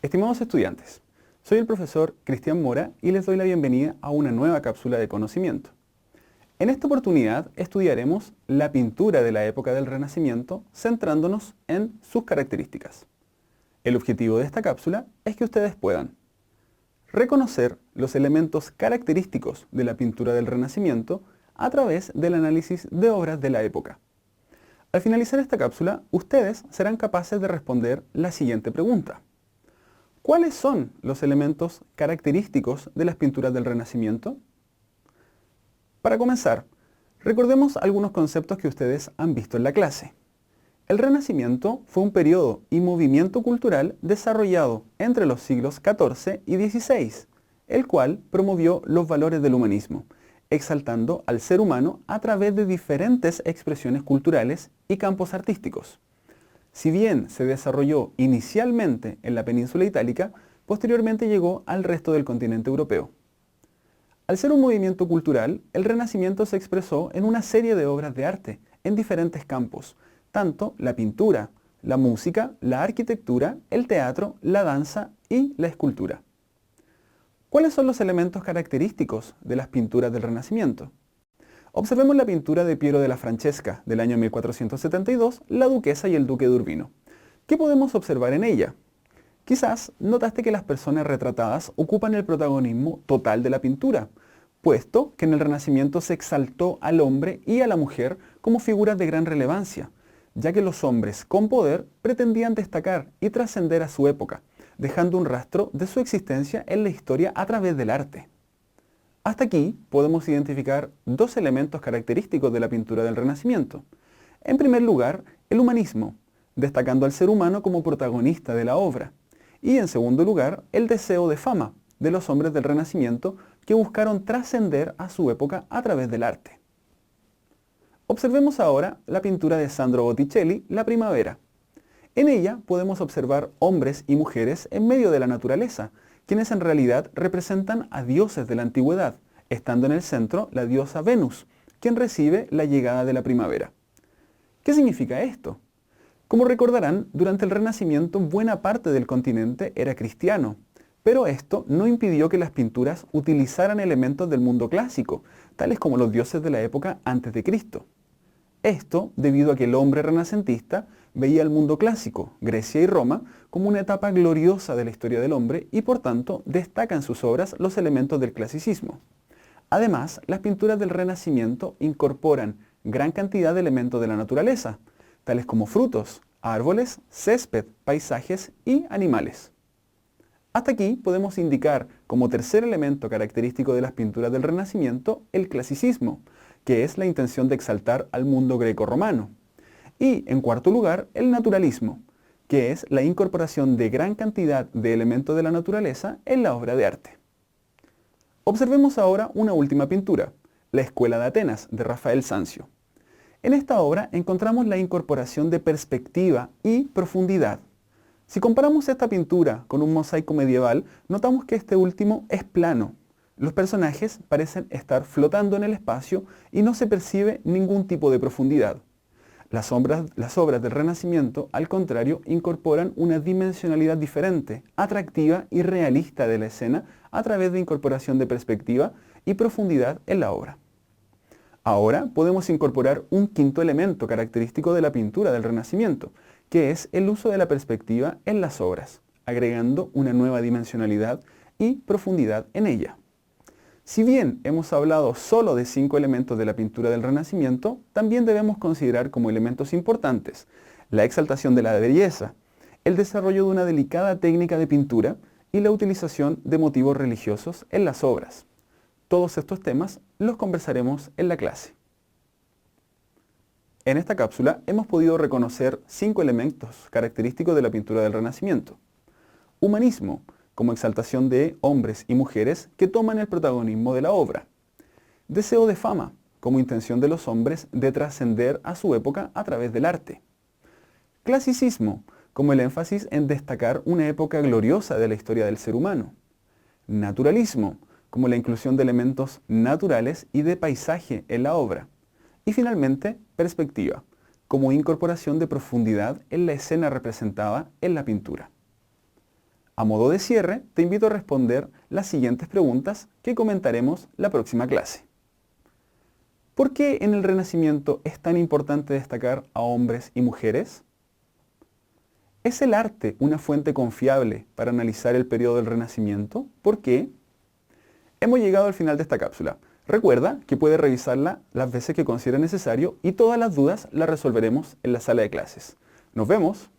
Estimados estudiantes, soy el profesor Cristian Mora y les doy la bienvenida a una nueva cápsula de conocimiento. En esta oportunidad estudiaremos la pintura de la época del Renacimiento centrándonos en sus características. El objetivo de esta cápsula es que ustedes puedan reconocer los elementos característicos de la pintura del Renacimiento a través del análisis de obras de la época. Al finalizar esta cápsula, ustedes serán capaces de responder la siguiente pregunta. ¿Cuáles son los elementos característicos de las pinturas del Renacimiento? Para comenzar, recordemos algunos conceptos que ustedes han visto en la clase. El Renacimiento fue un periodo y movimiento cultural desarrollado entre los siglos XIV y XVI, el cual promovió los valores del humanismo, exaltando al ser humano a través de diferentes expresiones culturales y campos artísticos. Si bien se desarrolló inicialmente en la península itálica, posteriormente llegó al resto del continente europeo. Al ser un movimiento cultural, el Renacimiento se expresó en una serie de obras de arte en diferentes campos, tanto la pintura, la música, la arquitectura, el teatro, la danza y la escultura. ¿Cuáles son los elementos característicos de las pinturas del Renacimiento? Observemos la pintura de Piero della Francesca del año 1472, La Duquesa y el Duque de Urbino. ¿Qué podemos observar en ella? Quizás notaste que las personas retratadas ocupan el protagonismo total de la pintura, puesto que en el Renacimiento se exaltó al hombre y a la mujer como figuras de gran relevancia, ya que los hombres con poder pretendían destacar y trascender a su época, dejando un rastro de su existencia en la historia a través del arte. Hasta aquí podemos identificar dos elementos característicos de la pintura del Renacimiento. En primer lugar, el humanismo, destacando al ser humano como protagonista de la obra. Y en segundo lugar, el deseo de fama de los hombres del Renacimiento que buscaron trascender a su época a través del arte. Observemos ahora la pintura de Sandro Botticelli, La Primavera. En ella podemos observar hombres y mujeres en medio de la naturaleza, quienes en realidad representan a dioses de la antigüedad, estando en el centro la diosa Venus, quien recibe la llegada de la primavera. ¿Qué significa esto? Como recordarán, durante el Renacimiento buena parte del continente era cristiano, pero esto no impidió que las pinturas utilizaran elementos del mundo clásico, tales como los dioses de la época antes de Cristo. Esto debido a que el hombre renacentista veía el mundo clásico, Grecia y Roma, como una etapa gloriosa de la historia del hombre y por tanto destaca en sus obras los elementos del clasicismo. Además, las pinturas del Renacimiento incorporan gran cantidad de elementos de la naturaleza, tales como frutos, árboles, césped, paisajes y animales. Hasta aquí podemos indicar como tercer elemento característico de las pinturas del Renacimiento el clasicismo, que es la intención de exaltar al mundo greco-romano. Y en cuarto lugar, el naturalismo, que es la incorporación de gran cantidad de elementos de la naturaleza en la obra de arte. Observemos ahora una última pintura, La Escuela de Atenas, de Rafael Sanzio. En esta obra encontramos la incorporación de perspectiva y profundidad. Si comparamos esta pintura con un mosaico medieval, notamos que este último es plano. Los personajes parecen estar flotando en el espacio y no se percibe ningún tipo de profundidad. Las obras del Renacimiento, al contrario, incorporan una dimensionalidad diferente, atractiva y realista de la escena a través de incorporación de perspectiva y profundidad en la obra. Ahora podemos incorporar un quinto elemento característico de la pintura del Renacimiento, que es el uso de la perspectiva en las obras, agregando una nueva dimensionalidad y profundidad en ella. Si bien hemos hablado solo de 5 elementos de la pintura del Renacimiento, también debemos considerar como elementos importantes la exaltación de la belleza, el desarrollo de una delicada técnica de pintura y la utilización de motivos religiosos en las obras. Todos estos temas los conversaremos en la clase. En esta cápsula hemos podido reconocer 5 elementos característicos de la pintura del Renacimiento. Humanismo, como exaltación de hombres y mujeres que toman el protagonismo de la obra. Deseo de fama, como intención de los hombres de trascender a su época a través del arte. Clasicismo, como el énfasis en destacar una época gloriosa de la historia del ser humano. Naturalismo, como la inclusión de elementos naturales y de paisaje en la obra. Y finalmente, perspectiva, como incorporación de profundidad en la escena representada en la pintura. A modo de cierre, te invito a responder las siguientes preguntas que comentaremos la próxima clase. ¿Por qué en el Renacimiento es tan importante destacar a hombres y mujeres? ¿Es el arte una fuente confiable para analizar el periodo del Renacimiento? ¿Por qué? Hemos llegado al final de esta cápsula. Recuerda que puedes revisarla las veces que considere necesario y todas las dudas las resolveremos en la sala de clases. ¡Nos vemos!